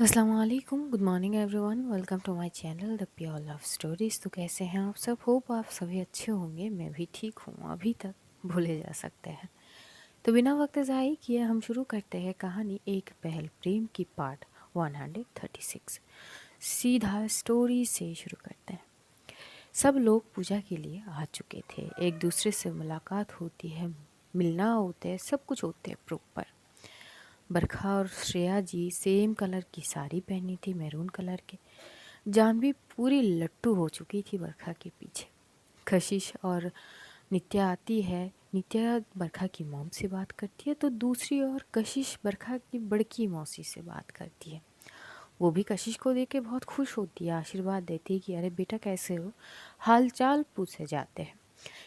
अस्सलाम वालेकुम, good morning everyone, welcome to my channel the pure love stories. तो कैसे हैं आप सब? होप आप सभी अच्छे होंगे। मैं भी ठीक हूँ, अभी तक भूले जा सकते हैं। तो बिना वक्त ज़ाय किए हम शुरू करते हैं कहानी एक पहल प्रेम की पार्ट 136। सीधा स्टोरी से शुरू करते हैं। सब लोग पूजा के लिए आ चुके थे। एक दूसरे से मुलाकात होती है, मिलना होते है, सब कुछ होते हैं प्रॉपर। बरखा और श्रेया जी सेम कलर की साड़ी पहनी थी, मैरून कलर के। जानवी पूरी लट्टू हो चुकी थी बरखा के पीछे। कशिश और नित्या आती है। नित्या बरखा की मॉम से बात करती है तो दूसरी ओर कशिश बरखा की बड़की मौसी से बात करती है। वो भी कशिश को देख के बहुत खुश होती है, आशीर्वाद देती है कि अरे बेटा कैसे हो, हाल चाल पूछे जाते हैं।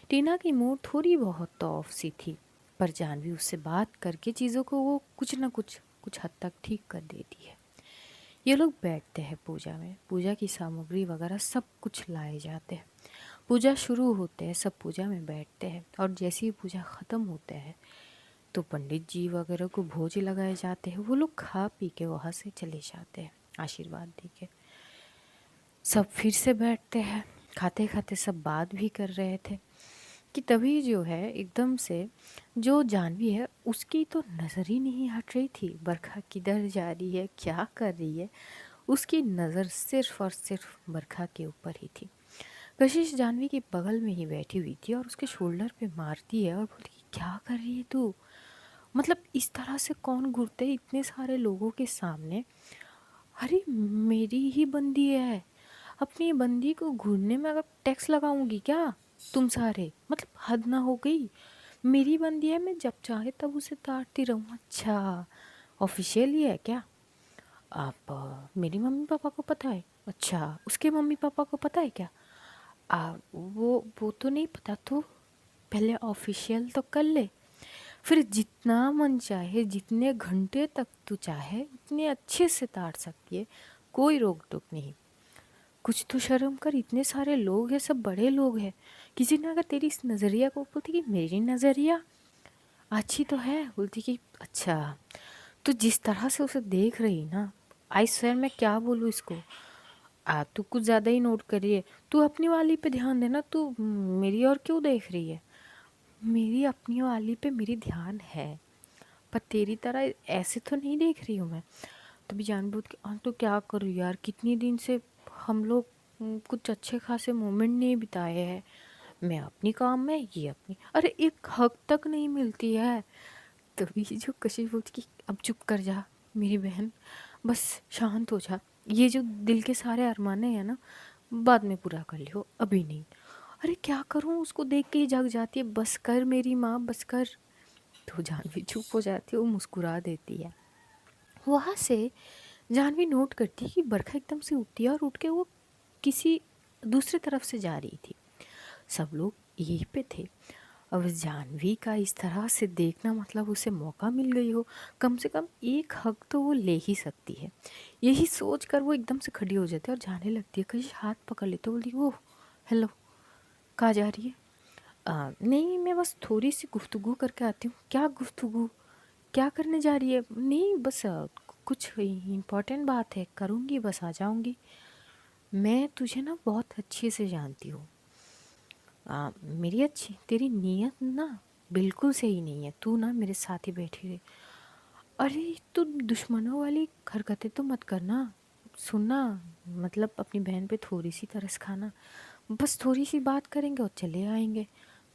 टीना की मूड थोड़ी बहुत तो ऑफ सी थी, पर जानवी उससे बात करके चीज़ों को वो कुछ न कुछ हद तक ठीक कर देती है। ये लोग बैठते हैं पूजा में। पूजा की सामग्री वगैरह सब कुछ लाए जाते हैं। पूजा शुरू होते हैं, सब पूजा में बैठते हैं और जैसे ही पूजा ख़त्म होते हैं तो पंडित जी वगैरह को भोज लगाए जाते हैं। वो लोग खा पी के वहाँ से चले जाते हैं आशीर्वाद दे के। सब फिर से बैठते हैं, खाते खाते सब बात भी कर रहे थे कि तभी जो है एकदम से जो जानवी है उसकी तो नज़र ही नहीं हट रही थी। बरखा किधर जा रही है, क्या कर रही है, उसकी नज़र सिर्फ और सिर्फ बरखा के ऊपर ही थी। कशिश जानवी के बगल में ही बैठी हुई थी और उसके शोल्डर पे मारती है और बोलती कि क्या कर रही है तू, मतलब इस तरह से कौन घूरते इतने सारे लोगों के सामने। अरे मेरी ही बंदी है, अपनी बंदी को घूरने में अगर टैक्स लगाऊंगी क्या तुम सारे, मतलब हद ना हो गई। मेरी बंदी है, मैं जब चाहे तब उसे ताड़ती रहूँ। अच्छा, ऑफिशियल ही है क्या? आप मेरी मम्मी पापा को पता है? अच्छा, उसके मम्मी पापा को पता है क्या? वो तो नहीं पता। तो पहले ऑफिशियल तो कर ले, फिर जितना मन चाहे जितने घंटे तक तू चाहे उतने अच्छे से ताड़ सकती है, कोई रोक टोक नहीं। कुछ तो शर्म कर, इतने सारे लोग हैं, सब बड़े लोग हैं। किसी ने अगर तेरी इस नज़रिया को बोलती कि मेरी नज़रिया अच्छी तो है, बोलती कि अच्छा, तो जिस तरह से उसे देख रही ना, आई स्वेर मैं क्या बोलूँ इसको। तू कुछ ज़्यादा ही नोट करिए। तू अपनी वाली पे ध्यान देना, तू मेरी और क्यों देख रही है? मेरी अपनी वाली पे मेरी ध्यान है, पर तेरी तरह ऐसे तो नहीं देख रही हूँ मैं। तभी जानबूझ के तो क्या करूँ यार, कितनी दिन से हम लोग कुछ अच्छे खासे मोमेंट नहीं बिताए हैं। मैं अपनी काम में, ये अपनी, अरे एक हक तक नहीं मिलती है। तभी जो कशिश बोलती कि अब चुप कर जा मेरी बहन, बस शांत हो जा। ये जो दिल के सारे अरमाने हैं ना, बाद में पूरा कर लियो, अभी नहीं। अरे क्या करूँ, उसको देख के ही जग जाती है, बस कर मेरी माँ बस कर। तो जानवी चुप हो जाती है, वो मुस्कुरा देती है। वहाँ से जानवी नोट करती है कि बरखा एकदम से उठती है और उठ के वो किसी दूसरी तरफ से जा रही थी। सब लोग यहीं पे थे। अब जानवी का इस तरह से देखना मतलब उसे मौका मिल गई हो, कम से कम एक हक तो वो ले ही सकती है। यही सोच कर वो एकदम से खड़ी हो जाती है और जाने लगती है। कहीं हाथ पकड़ लेते, बोलती वो हेलो, कहाँ जा रही है? नहीं, मैं बस थोड़ी सी गुफ्तगू करके आती हूँ। क्या गुफ्तगू, क्या करने जा रही है? नहीं बस कुछ इम्पोर्टेंट बात है, करूँगी बस, आ जाऊँगी। मैं तुझे ना बहुत अच्छे से जानती हूँ। मेरी अच्छी, तेरी नीयत ना बिल्कुल सही नहीं है। तू ना मेरे साथ ही बैठी रहे। अरे तू दुश्मनों वाली हरकतें तो मत करना। सुनना, मतलब अपनी बहन पे थोड़ी सी तरस खाना, बस थोड़ी सी बात करेंगे और चले आएंगे,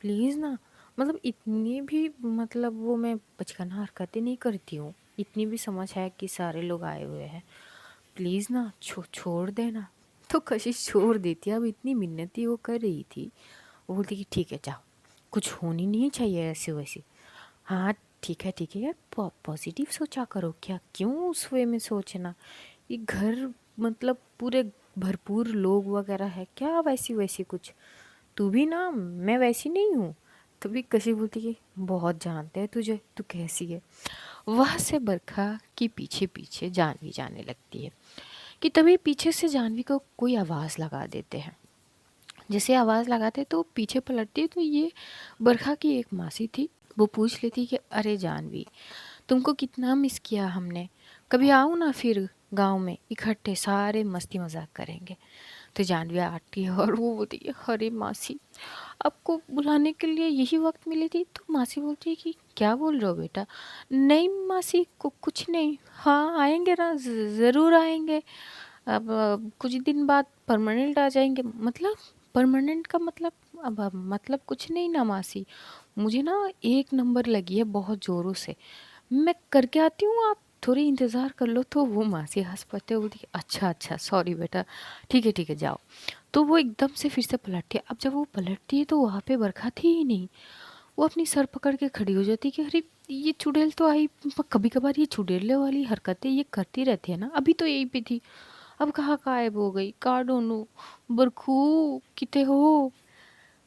प्लीज़ ना। मतलब इतनी भी, मतलब वो मैं बचकाना हरकतें नहीं करती हूँ, इतनी भी समझ है कि सारे लोग आए हुए हैं, प्लीज़ ना छोड़ देना। तो कशिश छोड़ देती। अब इतनी मिन्नती वो कर रही थी, वो बोलती कि ठीक है जाओ, कुछ होनी नहीं चाहिए ऐसे वैसे। हाँ ठीक है यार, पॉजिटिव सोचा करो, क्या क्यों उस वे में सोचना। ये घर मतलब पूरे भरपूर लोग वगैरह है क्या, वैसी वैसी कुछ। तू भी ना, मैं वैसी नहीं हूँ। तभी कशी बोलती कि बहुत जानते हैं तुझे, तू कैसी है। वह से बरखा की पीछे पीछे जानवी जाने लगती है कि तभी पीछे से जानवी को कोई आवाज़ लगा देते हैं। जैसे आवाज़ लगाते तो पीछे पलटती तो ये बरखा की एक मासी थी। वो पूछ लेती कि अरे जानवी, तुमको कितना मिस किया हमने, कभी आओ ना फिर गाँव में इकट्ठे सारे मस्ती मज़ाक करेंगे। तो जाह्नवी आती है और वो बोलती है, अरे मासी, आपको बुलाने के लिए यही वक़्त मिली थी? तो मासी बोलती है कि क्या बोल रहे हो बेटा? नहीं मासी, कुछ नहीं। हाँ, आएँगे ना, ज़रूर आएँगे। अब कुछ दिन बाद परमानेंट आ जाएँगे। मतलब परमानेंट का मतलब? अब मतलब कुछ नहीं ना मासी, मुझे ना एक नंबर लगी है बहुत ज़ोरों से, मैं करके आती हूँ, आप थोड़ी इंतज़ार कर लो। तो वो मासी हँस पड़ते हैं, बोलती है, अच्छा अच्छा सॉरी बेटा, ठीक है जाओ। तो वो एकदम से फिर से पलटती है। अब जब वो पलटती है तो वहाँ पे बरखा थी ही नहीं। वो अपनी सर पकड़ के खड़ी हो जाती है कि अरे ये चुड़ैल तो आई, कभी कभार ये चुड़ैले वाली हरकतें ये करती रहती है ना, अभी तो यहीं पे थी, अब कहाँ गायब हो गई? का डोनू, बरखू किते हो?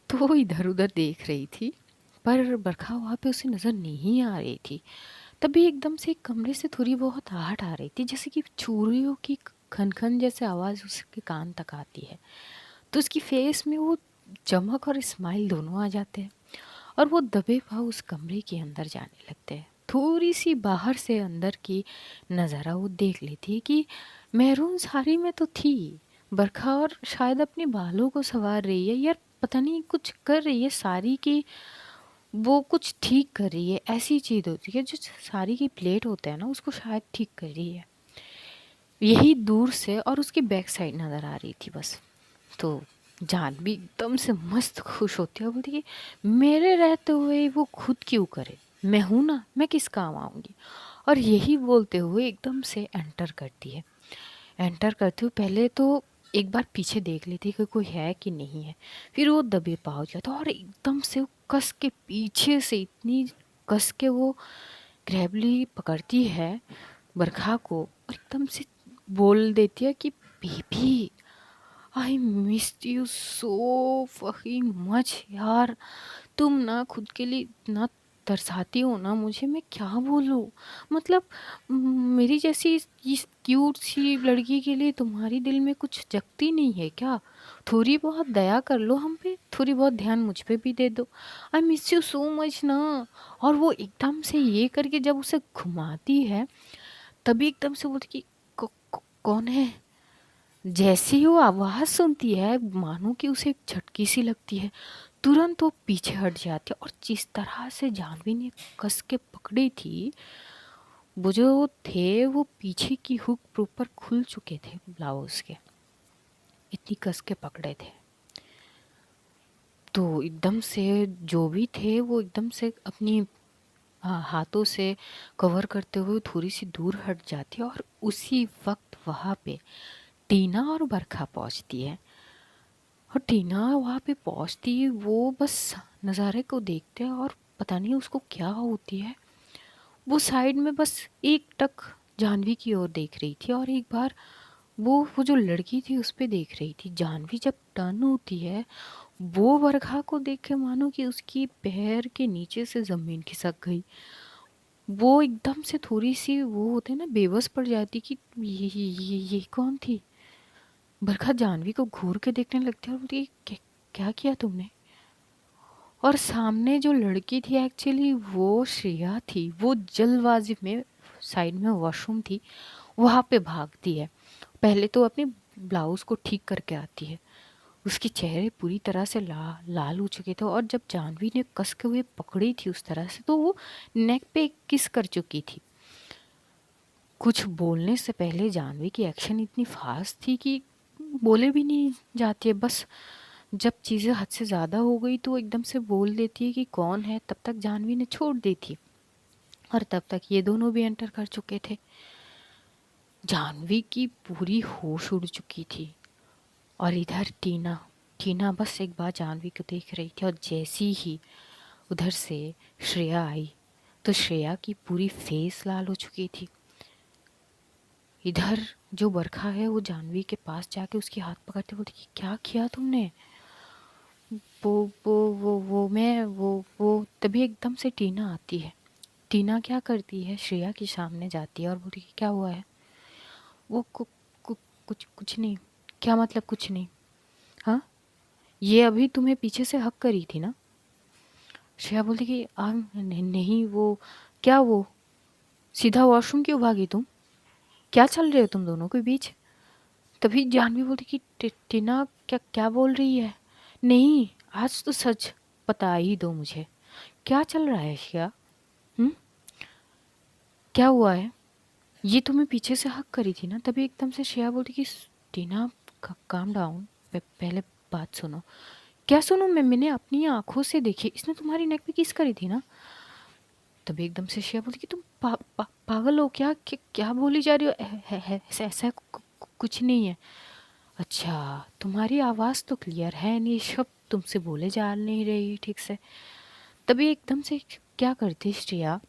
तो वो इधर उधर देख रही थी, पर बरखा वहाँ पे उसे नज़र नहीं आ रही थी। तभी एकदम से कमरे से थोड़ी बहुत आहट आ रही थी, जैसे कि चूड़ियों की खन खन जैसे आवाज़ उसके कान तक आती है। तो उसकी फेस में वो चमक और स्माइल दोनों आ जाते हैं और वो दबे पाँव उस कमरे के अंदर जाने लगते हैं। थोड़ी सी बाहर से अंदर की नज़ारा वो देख लेती है कि मैरून साड़ी में तो थी बरखा, और शायद अपने बालों को संवार रही है, यार पता नहीं कुछ कर रही है साड़ी की, वो कुछ ठीक कर रही है। ऐसी चीज़ होती है जो साड़ी की प्लेट होता है ना, उसको शायद ठीक कर रही है, यही दूर से। और उसकी बैक साइड नज़र आ रही थी बस। तो जाह्नवी एकदम से मस्त खुश होती है और बोलती है, मेरे रहते हुए वो खुद क्यों करे, मैं हूं ना, मैं किस काम आऊंगी। और यही बोलते हुए एकदम से एंटर करती है। एंटर करते हुए पहले तो एक बार पीछे देख लेती है कि कोई है कि नहीं है, फिर वो दबे पाव जाता है और एकदम से वो कस के पीछे से इतनी कस के वो ग्रैबली पकड़ती है बरखा को और एकदम से बोल देती है कि baby, I missed you so fucking much यार, तुम ना खुद के लिए इतना तरसाती हो ना मुझे, मैं क्या बोलूँ। मतलब मेरी जैसी इस क्यूट सी लड़की के लिए तुम्हारी दिल में कुछ जगती नहीं है क्या? थोड़ी बहुत दया कर लो हम पे, थोड़ी बहुत ध्यान मुझ पे भी दे दो। I miss you so much ना। और वो एकदम से ये करके जब उसे घुमाती है, तभी एकदम से बोलती कि कौन है? जैसे ही वो आवाज़ सुनती है, मानो कि उसे एक झटकी सी लगती है, तुरंत वो पीछे हट जाती है। और जिस तरह से जाह्नवी ने कस के पकड़ी थी, वो जो थे वो पीछे की हुक प्रॉपर खुल चुके थे ब्लाउज के, इतनी कस के पकड़े थे। तो एकदम से जो भी थे वो एकदम से अपनी हाथों से कवर करते हुए थोड़ी सी दूर हट जाती है। और उसी वक्त वहाँ पे टीना और बरखा पहुँचती है। और टीना वहाँ पे पहुँचती है, वो बस नज़ारे को देखते हैं और पता नहीं उसको क्या होती है, वो साइड में बस एक टक जाह्नवी की ओर देख रही थी और एक बार वो जो लड़की थी उस पे देख रही थी। जाह्नवी जब टर्न होती है, वो बरखा को देख के मानो कि उसकी पैर के नीचे से ज़मीन खिसक गई। वो एकदम से थोड़ी सी वो होते हैं ना, बेबस पड़ जाती कि ये कौन थी। बरखा जाह्नवी को घूर के देखने लगती है और बोलती है, क्या किया तुमने?" और सामने जो लड़की थी एक्चुअली वो श्रेया थी। वो जल्दबाजी में साइड में वॉशरूम थी, वहाँ पे भागती है। पहले तो अपने ब्लाउज को ठीक करके आती है। उसके चेहरे पूरी तरह से लाल हो चुके थे और जब जाह्नवी ने कस के हुए पकड़ी थी उस तरह से, तो वो नेक पे किस कर चुकी थी। कुछ बोलने से पहले जाह्नवी की एक्शन इतनी फास्ट थी कि बोले भी नहीं जाती है। बस जब चीज़ें हद से ज़्यादा हो गई तो वो एकदम से बोल देती है कि कौन है। तब तक जाह्नवी ने छोड़ दी थी और तब तक ये दोनों भी एंटर कर चुके थे। जाह्नवी की पूरी होश उड़ चुकी थी और इधर टीना टीना बस एक बार जाह्नवी को देख रही थी। और जैसी ही उधर से श्रेया आई तो श्रेया की पूरी फेस लाल हो चुकी थी। इधर जो बरखा है वो जाह्नवी के पास जाके उसकी हाथ पकड़ते बोलती कि क्या किया तुमने? वो तभी एकदम से टीना आती है। टीना क्या करती है, श्रेया के सामने जाती है और बोलती कि क्या हुआ है? वो कुछ नहीं। क्या मतलब कुछ नहीं? हाँ, ये अभी तुम्हें पीछे से हक करी थी ना? श्रेया बोलती कि नहीं वो क्या, वो सीधा वॉशरूम क्यों भागी तुम? क्या चल रहे हो तुम दोनों के बीच? तभी जानवी बोलती कि टीना क्या क्या बोल रही है? नहीं, आज तो सच बता ही दो मुझे, क्या चल रहा है श्रेया? हम्म, क्या हुआ है? ये तुम्हें पीछे से हक करी थी ना, तभी एकदम से श्रेया बोलती कि टीना काम डाउन, पहले बात सुनो। क्या सुनो? मैंने अपनी आंखों से देखी, इसने तुम्हारी नेक पे किस करी थी ना। तभी एकदम से श्रेया बोलती कि तुम पागल हो क्या? क्या बोली जा रही हो? ऐसा कुछ नहीं है। अच्छा, तुम्हारी आवाज़ तो क्लियर है नहीं, शब्द तुमसे बोले जा नहीं रही ठीक से। तभी एकदम से क्या करती श्रेया,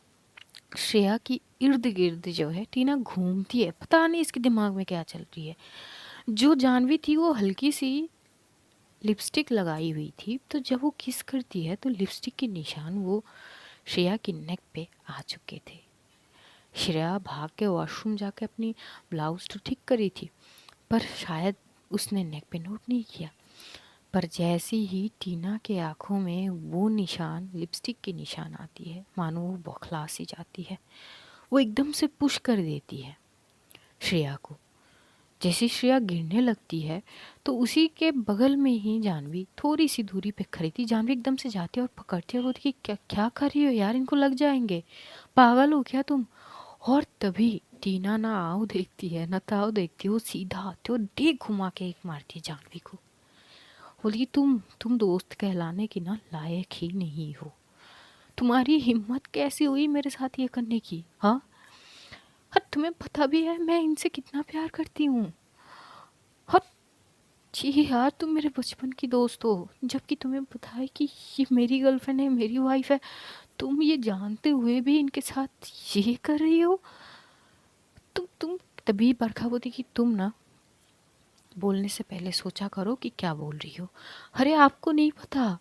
श्रेया की इर्द गिर्द जो है टीना घूमती है, पता नहीं इसके दिमाग में क्या चल रही है। जो जानवी थी वो हल्की सी लिपस्टिक लगाई हुई थी, तो जब वो किस करती है तो लिपस्टिक के निशान वो श्रेया की नेक पे आ चुके थे। श्रेया भाग के वॉशरूम जाके अपनी ब्लाउज तो ठीक करी थी, पर शायद उसने नेक पे नोट नहीं किया। पर जैसे ही टीना के आंखों में वो निशान, लिपस्टिक के निशान आती है, मानो वो बौखला सी जाती है। वो एकदम से पुश कर देती है श्रेया को। जैसे श्रेया गिरने लगती है तो उसी के बगल में ही जानवी थोड़ी सी दूरी पे खड़ी थी। जानवी एकदम से जाती है और पकड़ती है, बोलती कि क्या क्या कर रही हो यार, इनको लग जाएंगे, पागल हो क्या तुम? और तभी टीना ना आओ देखती है ना ताओ देखती है, वो सीधा आती है और देख घुमा के एक मारती है जानवी को। बोली तुम दोस्त कहलाने की ना लायक ही नहीं हो। तुम्हारी हिम्मत कैसी हुई मेरे साथ ये करने की? हाँ, हाँ तुम्हें पता भी है मैं इनसे कितना प्यार करती हूँ। हाँ, जी यार तुम मेरे बचपन की दोस्त हो, जबकि तुम्हें पता है कि ये मेरी गर्लफ्रेंड है, मेरी वाइफ है। तुम ये जानते हुए भी इनके साथ ये कर रही हो। तुम तभी बरखा बोलती कि तुम ना बोलने से पहले सोचा करो कि क्या बोल रही हो। अरे आपको नहीं पता,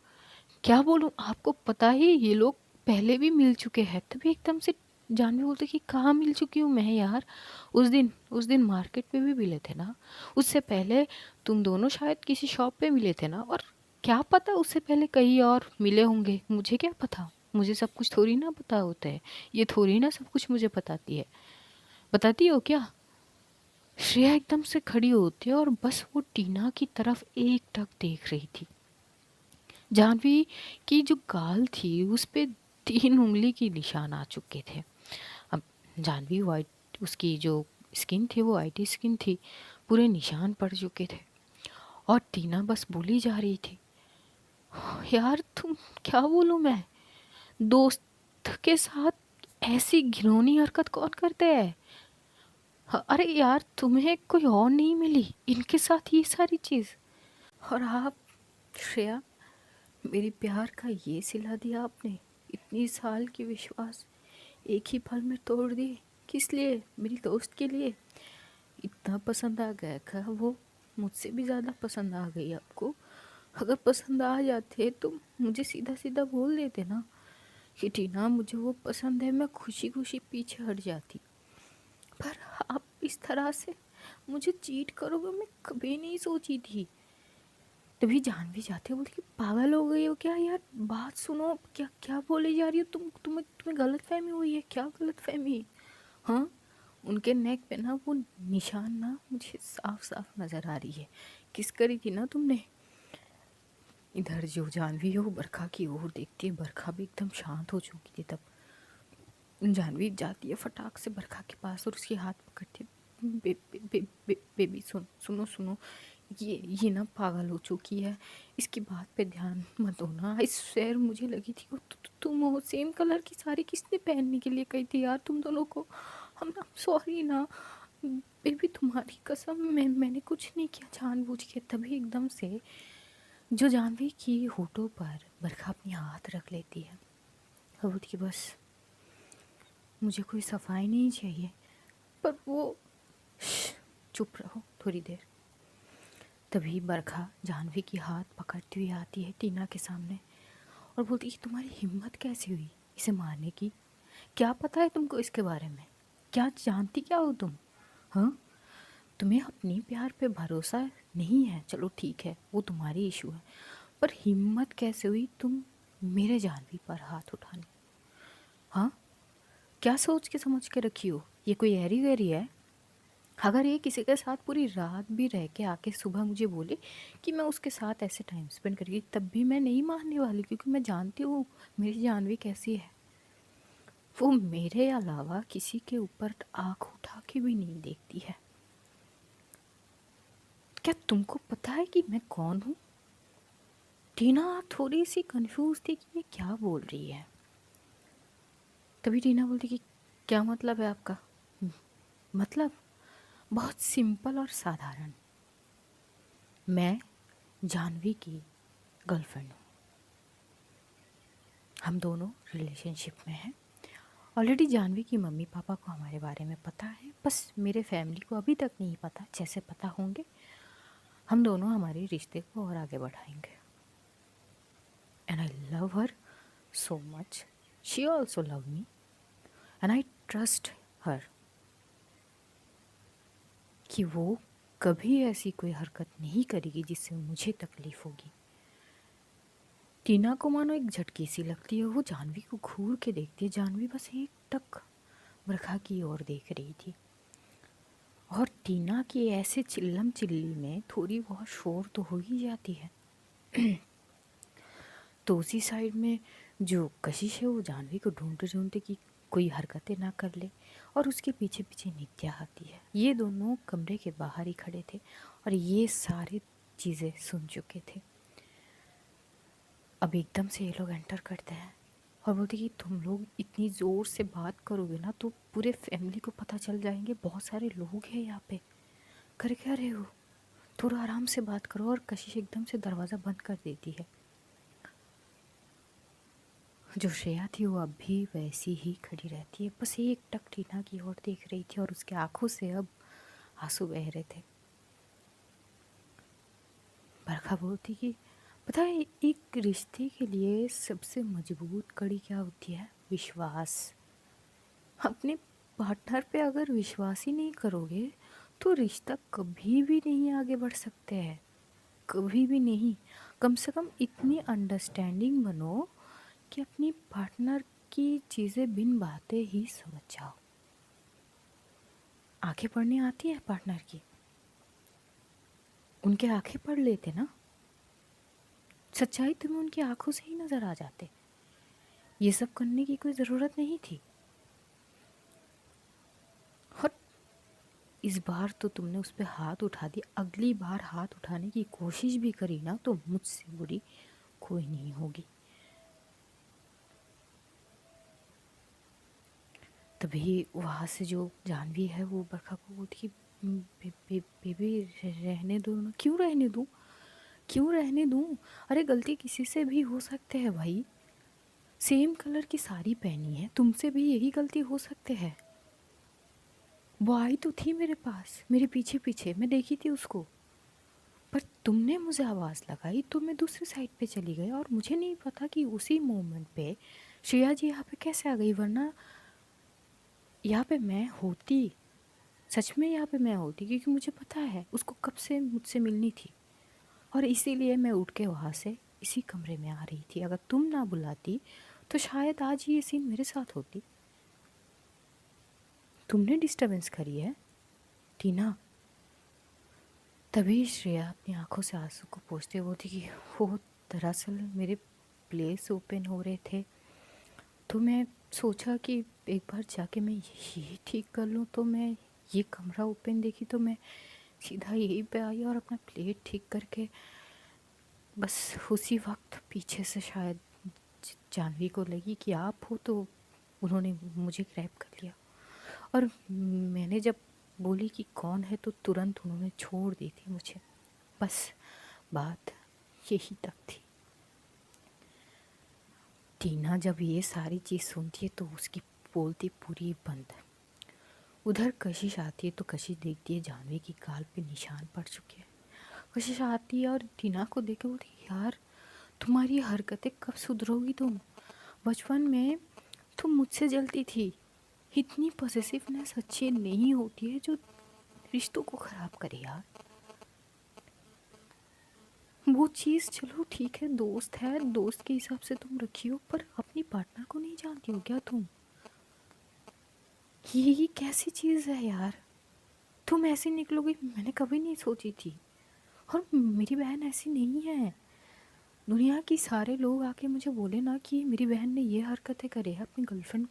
क्या बोलूं, आपको पता ही ये लोग पहले भी मिल चुके हैं। तभी एकदम से जानवी बोलते कि कहाँ मिल चुकी हूँ मैं यार? उस दिन मार्केट पे भी मिले थे ना, उससे पहले तुम दोनों शायद किसी शॉप पे मिले थे ना, और क्या पता उससे पहले कहीं और मिले होंगे, मुझे क्या पता? मुझे सब कुछ थोड़ी ना पता होता है, ये थोड़ी ना सब कुछ मुझे बताती है। बताती हो क्या? श्रेया एकदम से खड़ी होती है और बस वो टीना की तरफ एक टक देख रही थी। जानवी की जो गाल थी उस पे 3 उंगली के निशान आ चुके थे। अब जानवी वाइट, उसकी जो स्किन थी वो वाइट स्किन थी, पूरे निशान पड़ चुके थे। और टीना बस बोली जा रही थी, यार तुम, क्या बोलूँ मैं, दोस्त के साथ ऐसी घिनौनी हरकत कौन करते हैं? अरे यार तुम्हें कोई और नहीं मिली इनके साथ ये सारी चीज़? और आप श्रेया, मेरी प्यार का ये सिला दिया आपने, इतनी साल की विश्वास एक ही पल में तोड़ दी। किस लिए? मेरी दोस्त के लिए? इतना पसंद आ गया था वो? मुझसे भी ज़्यादा पसंद आ गई आपको? अगर पसंद आ जाते तो मुझे सीधा सीधा बोल देते ना कि टीना मुझे वो पसंद है, मैं खुशी खुशी पीछे हट जाती। पर आप इस तरह से मुझे चीट करोगे मैं कभी नहीं सोची थी। तभी जान भी जाते हो, बोलती कि पागल हो गई हो क्या यार, बात सुनो, क्या क्या बोले जा रही हो तुम? तुम्हें गलत फहमी हुई है क्या? गलत फहमी? हाँ, उनके नेक पे ना वो निशान ना मुझे साफ साफ नज़र आ रही है। किस करी थी ना तुमने? इधर जो जानवी है वो बरखा की ओर देखती है, बरखा भी एकदम शांत हो चुकी थी तब। जानवी जाती है फटाक से बरखा के पास और उसके हाथ पकड़ती है। बेबी सुनो सुनो, ये ना पागल हो चुकी है, इसकी बात पे ध्यान मत दो ना। इस शहर मुझे लगी थी वो तुम हो, सेम कलर की साड़ी किसने पहनने के लिए कही थी यार तुम दोनों को? हम सॉरी ना बेबी, तुम्हारी कसम, मैंने कुछ नहीं किया जानबूझ के। तभी एकदम से जो जानवी की होठों पर बरखा अपनी हाथ रख लेती है और बोलती कि बस मुझे कोई सफाई नहीं चाहिए। पर वो चुप रहो थोड़ी देर। तभी बरखा जानवी की हाथ पकड़ती हुई आती है टीना के सामने और बोलती कि तुम्हारी हिम्मत कैसे हुई इसे मारने की? क्या पता है तुमको इसके बारे में? क्या जानती क्या हो तुम? हाँ, तुम्हें अपनी प्यार पे भरोसा नहीं है, चलो ठीक है वो तुम्हारी इशू है, पर हिम्मत कैसे हुई तुम मेरे जानवी पर हाथ उठाने? हाँ, क्या सोच के समझ के रखी हो? ये कोई ऐरी गैरी है? अगर ये किसी के साथ पूरी रात भी रह के आके सुबह मुझे बोले कि मैं उसके साथ ऐसे टाइम स्पेंड करेगी, तब भी मैं नहीं मानने वाली, क्योंकि मैं जानती हूँ मेरी जानवी कैसी है। वो मेरे अलावा किसी के ऊपर आँख उठा के भी नहीं देखती है। क्या तुमको पता है कि मैं कौन हूँ? टीना थोड़ी सी कंफ्यूज थी कि ये क्या बोल रही है। तभी टीना बोलती कि क्या मतलब है आपका? मतलब बहुत सिंपल और साधारण, मैं जानवी की गर्लफ्रेंड हूँ। हम दोनों रिलेशनशिप में हैं। ऑलरेडी जानवी की मम्मी पापा को हमारे बारे में पता है, बस मेरे फैमिली को अभी तक नहीं पता, जैसे पता होंगे हम दोनों हमारे रिश्ते को और आगे बढ़ाएंगे। And I love her so much, she also love me, and I trust her कि वो कभी ऐसी कोई हरकत नहीं करेगी जिससे मुझे तकलीफ़ होगी। टीना को मानो एक झटकी सी लगती है, वो जानवी को घूर के देखती है। जानवी बस एक टक बरखा की ओर देख रही थी, और टीना की ऐसे चिल्लम चिल्ली में थोड़ी बहुत शोर तो हो ही जाती है। तो उसी साइड में जो कशिश है वो जानवी को ढूंढते ढूंढते कि कोई हरकतें ना कर ले, और उसके पीछे पीछे नित्या आती है। ये दोनों कमरे के बाहर ही खड़े थे और ये सारी चीज़ें सुन चुके थे। अब एकदम से ये लोग एंटर करते हैं और बोलते कि तुम लोग इतनी ज़ोर से बात करोगे ना तो पूरे फैमिली को पता चल जाएंगे, बहुत सारे लोग हैं यहाँ पे, कर क्या रहे हो, थोड़ा आराम से बात करो। और कशिश एकदम से दरवाज़ा बंद कर देती है। जो श्रेया थी वो अब भी वैसी ही खड़ी रहती है, बस एक टक टीना की ओर देख रही थी और उसके आंखों से अब आंसू बह रहे थे। बरखा बोलती कि पता है एक रिश्ते के लिए सबसे मजबूत कड़ी क्या होती है? विश्वास। अपने पार्टनर पे अगर विश्वास ही नहीं करोगे तो रिश्ता कभी भी नहीं आगे बढ़ सकते हैं, कभी भी नहीं। कम से कम इतनी अंडरस्टैंडिंग बनो कि अपनी पार्टनर की चीज़ें बिन बातें ही समझ जाओ। आंखें पढ़नी आती है पार्टनर की? उनके आंखें पढ़ लेते ना, सच्चाई तुम्हें उनकी आंखों से ही नज़र आ जाते। ये सब करने की कोई ज़रूरत नहीं थी। और इस बार तो तुमने उस पर हाथ उठा दिया, अगली बार हाथ उठाने की कोशिश भी करी ना तो मुझसे बुरी कोई नहीं होगी। तभी वहाँ से जो जानवी है वो बरखा को बोलती कि बेबी रहने दो ना। क्यों रहने दूँ? क्यों रहने दूँ? अरे गलती किसी से भी हो सकते हैं भाई, सेम कलर की साड़ी पहनी है, तुमसे भी यही गलती हो सकते है। वो आई तो थी मेरे पास, मेरे पीछे पीछे, मैं देखी थी उसको, पर तुमने मुझे आवाज़ लगाई तो मैं दूसरी साइड पे चली गई, और मुझे नहीं पता कि उसी मोमेंट पे श्रेया जी यहाँ पे कैसे आ गई, वरना यहाँ पे मैं होती, सच में यहाँ पे मैं होती, क्योंकि मुझे पता है उसको कब से मुझसे मिलनी थी, और इसीलिए मैं उठ के वहाँ से इसी कमरे में आ रही थी। अगर तुम ना बुलाती तो शायद आज ये सीन मेरे साथ होती। तुमने डिस्टरबेंस करी है टीना। तभी श्रेया अपनी आंखों से आंसू को पोंछते हुए बोलती कि वो दरअसल मेरे प्लेस ओपन हो रहे थे, तो मैं सोचा कि एक बार जाके मैं यही ठीक कर लूँ, तो मैं ये कमरा ओपन देखी तो मैं सीधा यहीं पे आई और अपना प्लेट ठीक करके बस उसी वक्त पीछे से शायद जानवी को लगी कि आप हो, तो उन्होंने मुझे ग्रैब कर लिया, और मैंने जब बोली कि कौन है तो तुरंत उन्होंने छोड़ दी थी मुझे। बस बात यही तक थी। टीना जब ये सारी चीज़ सुनती है तो उसकी बोलती पूरी बंद है। उधर कशिश आती है तो कशिश देखती है जानवी की गाल पे निशान पड़ चुके हैं। कशिश आती है और टीना को देख के बोलती है यार तुम्हारी हरकतें कब सुधरोगी तुम? बचपन में तुम मुझसे जलती थी। इतनी पॉसेसिवनेस अच्छी नहीं होती है जो रिश्तों को ख़राब करे यार। वो चीज़ चलो ठीक है, दोस्त है, दोस्त के हिसाब से तुम रखियो, पर अपनी पार्टनर को नहीं जानती हो क्या तुम? ये कैसी चीज़ है यार? तुम ऐसे निकलोगी, मैंने कभी नहीं सोची थी। और मेरी बहन ऐसी नहीं है। दुनिया की सारे लोग आके मुझे बोले ना कि मेरी बहन ने ये हरकतें करे है अपनी गर्लफ्रेंड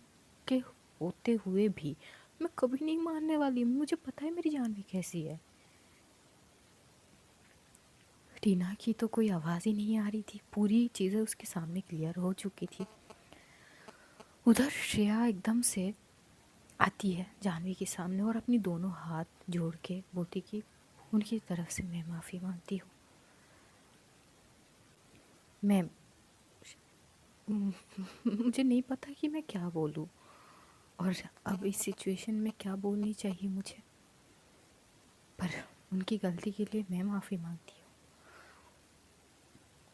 के होते हुए भी, मैं कभी नहीं मानने वाली। मुझे पता है मेरी जानवी कैसी है। टीना की तो कोई आवाज़ ही नहीं आ रही थी, पूरी चीज़ें उसके सामने क्लियर हो चुकी थी। उधर श्रेया एकदम से आती है जानवी के सामने और अपनी दोनों हाथ जोड़ के बोलती कि उनकी तरफ से मैं माफ़ी मांगती हूँ। मैं मुझे नहीं पता कि मैं क्या बोलूँ और अब इस सिचुएशन में क्या बोलनी चाहिए मुझे, पर उनकी गलती के लिए मैं माफ़ी मांगती हूँ।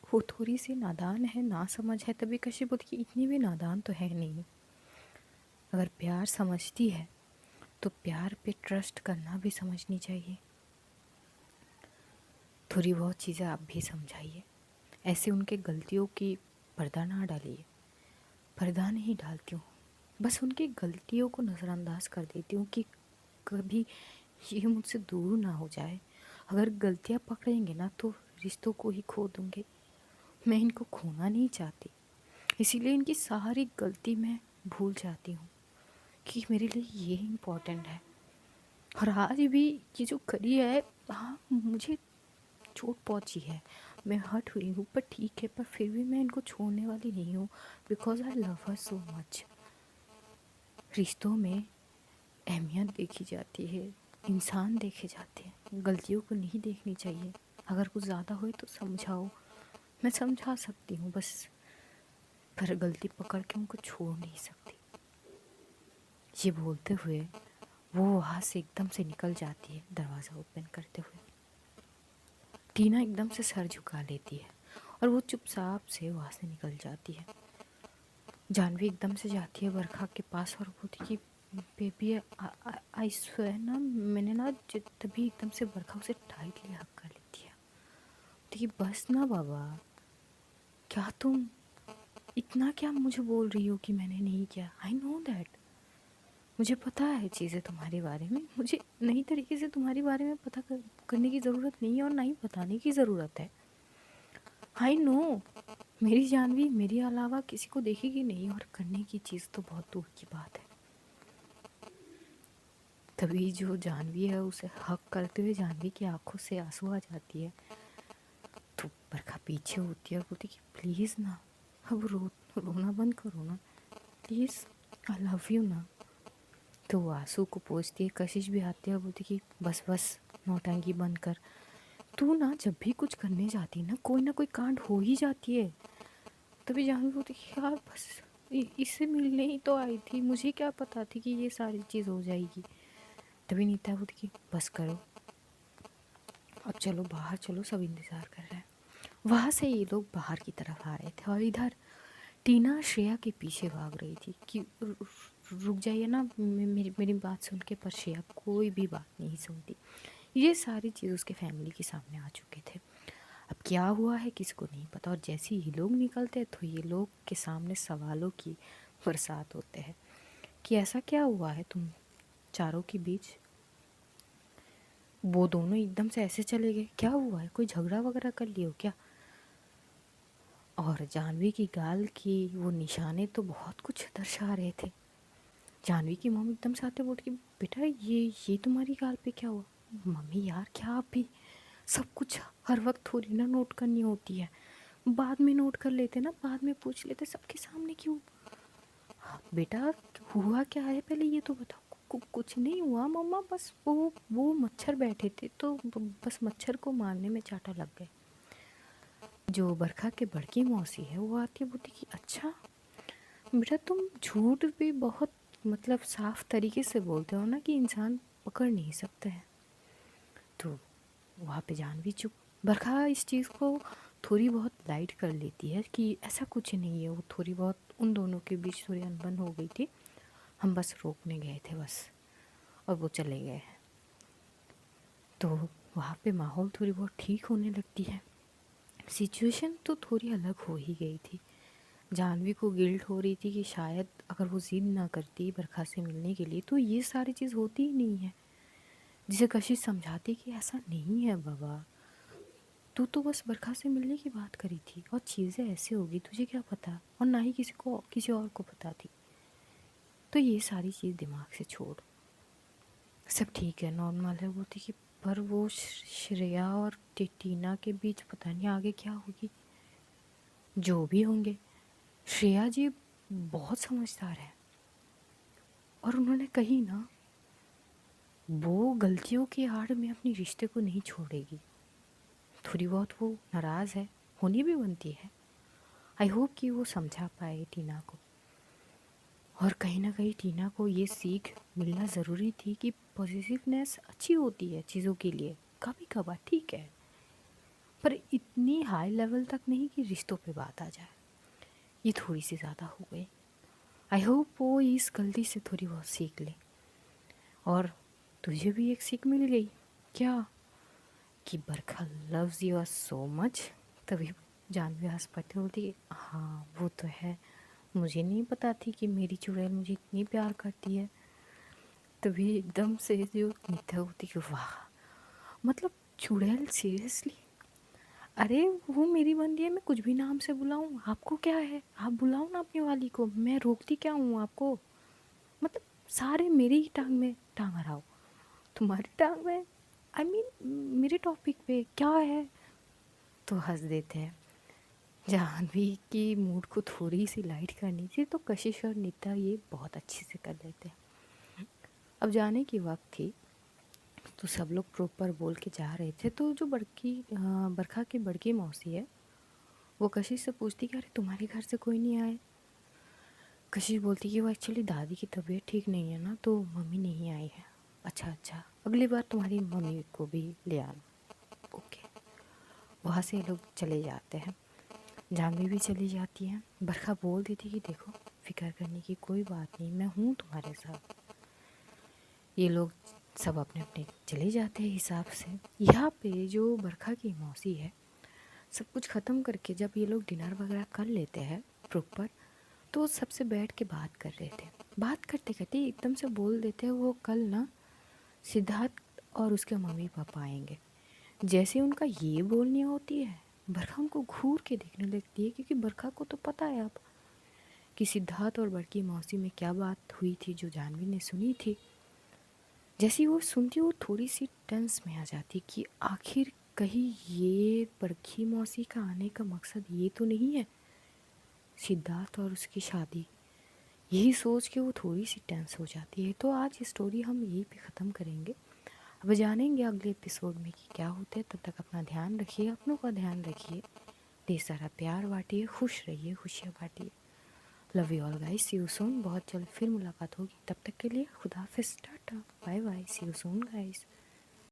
वो थोड़ी सी नादान है, ना समझ है, तभी कश्यप बोलती कि इतनी भी नादान तो है नहीं। अगर प्यार समझती है तो प्यार पे ट्रस्ट करना भी समझनी चाहिए। थोड़ी बहुत चीज़ें आप भी समझाइए, ऐसे उनके गलतियों की पर्दा ना डालिए। पर्दा नहीं डालती हूँ, बस उनकी गलतियों को नज़रअंदाज कर देती हूँ कि कभी ये मुझसे दूर ना हो जाए। अगर गलतियाँ पकड़ेंगे ना तो रिश्तों को ही खो दूँगे। मैं इनको खोना नहीं चाहती, इसीलिए इनकी सारी गलती मैं भूल जाती हूँ कि मेरे लिए ये इम्पोर्टेंट है। और आज भी ये जो करी है, हाँ मुझे चोट पहुँची है, मैं हर्ट हुई हूँ, पर ठीक है, पर फिर भी मैं इनको छोड़ने वाली नहीं हूँ, because I love her so much. रिश्तों में अहमियत देखी जाती है, इंसान देखे जाते हैं, गलतियों को नहीं देखनी चाहिए। अगर कुछ ज़्यादा हुई तो समझाओ, मैं समझा सकती हूँ बस, पर गलती पकड़ के उनको छोड़ नहीं सकती। ये बोलते हुए वो वहाँ से एकदम से निकल जाती है दरवाज़ा ओपन करते हुए। टीना एकदम से सर झुका लेती है और वो चुपचाप से वहाँ से निकल जाती है। जानवी एकदम से जाती है बरखा के पास और बोलती कि बेबी आई स्वेयर ना, मैंने ना तभी एकदम से बरखा उसे टाइटली हक कर लेती है। देखिए बस ना बाबा, क्या तुम इतना क्या मुझे बोल रही हो कि मैंने नहीं किया। आई नो दैट, मुझे पता है चीज़ें तुम्हारे बारे में, मुझे नई तरीके से तुम्हारे बारे में पता करने की ज़रूरत नहीं है और ना ही बताने की ज़रूरत है। आई नो, मेरी जानवी मेरे अलावा किसी को देखेगी नहीं और करने की चीज़ तो बहुत दूर की बात है। तभी जो जानवी है उसे हक करते हुए जानवी की आंखों से आंसू आ जाती है, तो बरखा पीछे होती है और बोलती कि प्लीज़ ना, अब रोना बंद करो ना प्लीज़, आई लव यू ना। तो वो आंसू को पोंछती है, कशिश भी आती है, बोलती कि बस बस नौटंकी बंद कर। तू ना जब भी कुछ करने जाती है ना कोई कांड हो ही जाती है। तभी जानवी बोलती कि यार बस इससे मिलने ही तो आई थी, मुझे क्या पता थी कि ये सारी चीज़ हो जाएगी। तभी नीता बोलती कि बस करो, अब चलो बाहर चलो, सब इंतज़ार कर रहे हैं। वहाँ से ये लोग बाहर की तरफ आ रहे थे और इधर टीना श्रेया के पीछे भाग रही थी कि रुक जाइए ना, मेरी मेरी बात सुन के, पर श्रेया कोई भी बात नहीं सुनती। ये सारी चीज़ उसके फैमिली के सामने आ चुके थे। अब क्या हुआ है किसी को नहीं पता, और जैसे ये लोग निकलते हैं तो ये लोग के सामने सवालों की बरसात होते हैं कि ऐसा क्या हुआ है तुम चारों के बीच। वो दोनों एकदम से ऐसे चले गए, क्या हुआ है, कोई झगड़ा वगैरह कर लियो क्या। और जानवी की गाल की वो निशाने तो बहुत कुछ दर्शा रहे थे। जानवी की मम्मी एकदम से आते बोल के बेटा ये तुम्हारी गाल पे क्या हुआ। मम्मी यार क्या आप भी सब कुछ हर वक्त थोड़ी ना नोट करनी होती है, बाद में नोट कर लेते ना, बाद में पूछ लेते, सबके सामने क्यों। बेटा हुआ क्या है पहले ये तो बताओ। कुछ नहीं हुआ मम्मा, बस वो मच्छर बैठे थे तो बस मच्छर को मारने में चाटा लग गए। जो बरखा के बड़की मौसी है वो आती है, बोलती कि अच्छा बेटा तुम झूठ भी बहुत मतलब साफ तरीके से बोलते हो ना कि इंसान पकड़ नहीं सकते हैं। तो वहाँ पे जानवी चुप। बरखा इस चीज़ को थोड़ी बहुत लाइट कर लेती है कि ऐसा कुछ नहीं है, वो थोड़ी बहुत उन दोनों के बीच थोड़ी अनबन हो गई थी, हम बस रोकने गए थे बस, और वो चले गए। तो वहाँ पे माहौल थोड़ी बहुत ठीक होने लगती है। सिचुएशन तो थोड़ी अलग हो ही गई थी। जानवी को गिल्ट हो रही थी कि शायद अगर वो ज़िद ना करती बरखा से मिलने के लिए तो ये सारी चीज़ होती ही नहीं है। जिसे कशिश समझाती कि ऐसा नहीं है बाबा, तू तो बस बरखा से मिलने की बात करी थी और चीज़ें ऐसे होगी तुझे क्या पता, और ना ही किसी और को पता थी। तो ये सारी चीज़ दिमाग से छोड़, सब ठीक है, नॉर्मल है। वो थी कि पर वो श्रेया और टीना के बीच पता नहीं आगे क्या होगी। जो भी होंगे, श्रेया जी बहुत समझदार है और उन्होंने कही ना, वो गलतियों की आड़ में अपने रिश्ते को नहीं छोड़ेगी। थोड़ी बहुत वो नाराज़ है, होनी भी बनती है। आई होप कि वो समझा पाए टीना को, और कहीं ना कहीं टीना को ये सीख मिलना ज़रूरी थी कि पॉजिटिवनेस अच्छी होती है चीज़ों के लिए, कभी कभार ठीक है, पर इतनी हाई लेवल तक नहीं कि रिश्तों पे बात आ जाए। ये थोड़ी सी ज़्यादा हो गई। आई होप वो इस गलती से थोड़ी बहुत सीख ले। और तुझे भी एक सीख मिल गई क्या, कि बरखा लव्स यू सो मच। तभी जानवी हंस पड़ती, बोलती हाँ वो तो है, मुझे नहीं पता थी कि मेरी चुड़ैल मुझे इतनी प्यार करती है। तभी एकदम से जो नित्या होती कि वाह, मतलब चुड़ैल सीरियसली, अरे वो मेरी बंदी है, मैं कुछ भी नाम से बुलाऊं, आपको क्या है, आप बुलाओ ना अपनी वाली को, मैं रोकती क्या हूँ आपको। मतलब सारे मेरी ही टांग में टांग अड़ाओ, तुम्हारी टांग में, आई मीन मेरे टॉपिक पे क्या है। तो हंस देते हैं। जाह्नवी की मूड को थोड़ी सी लाइट करनी थी तो कशिश और नीता ये बहुत अच्छे से कर लेते हैं। अब जाने की वक्त थी तो सब लोग प्रॉपर बोल के जा रहे थे, तो जो बरखा की बड़की मौसी है वो कशिश से पूछती कि अरे तुम्हारे घर से कोई नहीं आए। कशिश बोलती कि वो एक्चुअली दादी की तबीयत ठीक नहीं है ना, तो मम्मी नहीं आई है। अच्छा अच्छा, अगली बार तुम्हारी मम्मी को भी ले आना। ओके। वहाँ से ये लोग चले जाते हैं, जाह्नवी भी चली जाती है। बरखा बोल देती कि देखो फिक्र करने की कोई बात नहीं, मैं हूँ तुम्हारे साथ। ये लोग सब अपने अपने चले जाते हैं हिसाब से। यहाँ पे जो बरखा की मौसी है, सब कुछ ख़त्म करके जब ये लोग डिनर वगैरह कर लेते हैं प्रॉपर, तो सबसे बैठ के बात कर रहे थे। बात करते करते एकदम से बोल देते हैं वो कल ना सिद्धार्थ और उसके मम्मी पापा आएंगे। जैसे उनका ये बोलनी होती है, बरखा उनको घूर के देखने लगती है, क्योंकि बरखा को तो पता है अब कि सिद्धार्थ और बड़की मौसी में क्या बात हुई थी जो जाह्नवी ने सुनी थी। जैसे ही वो सुनती वो थोड़ी सी टेंस में आ जाती कि आखिर कहीं ये बड़की मौसी का आने का मकसद ये तो नहीं है सिद्धार्थ और उसकी शादी। यही सोच के वो थोड़ी सी टेंस हो जाती है। तो आज स्टोरी हम यहीं पे ख़त्म करेंगे। अब जानेंगे अगले एपिसोड में कि क्या होता है। तब तक अपना ध्यान रखिए, अपनों का ध्यान रखिए, ढेर सारा प्यार बांटिए, खुश रहिए, खुशियाँ बांटिए। Love you all guys, see you soon. बहुत जल्द फिर मुलाकात होगी, तब तक के लिए खुदा हाफिज़, tata, bye bye, see you soon guys.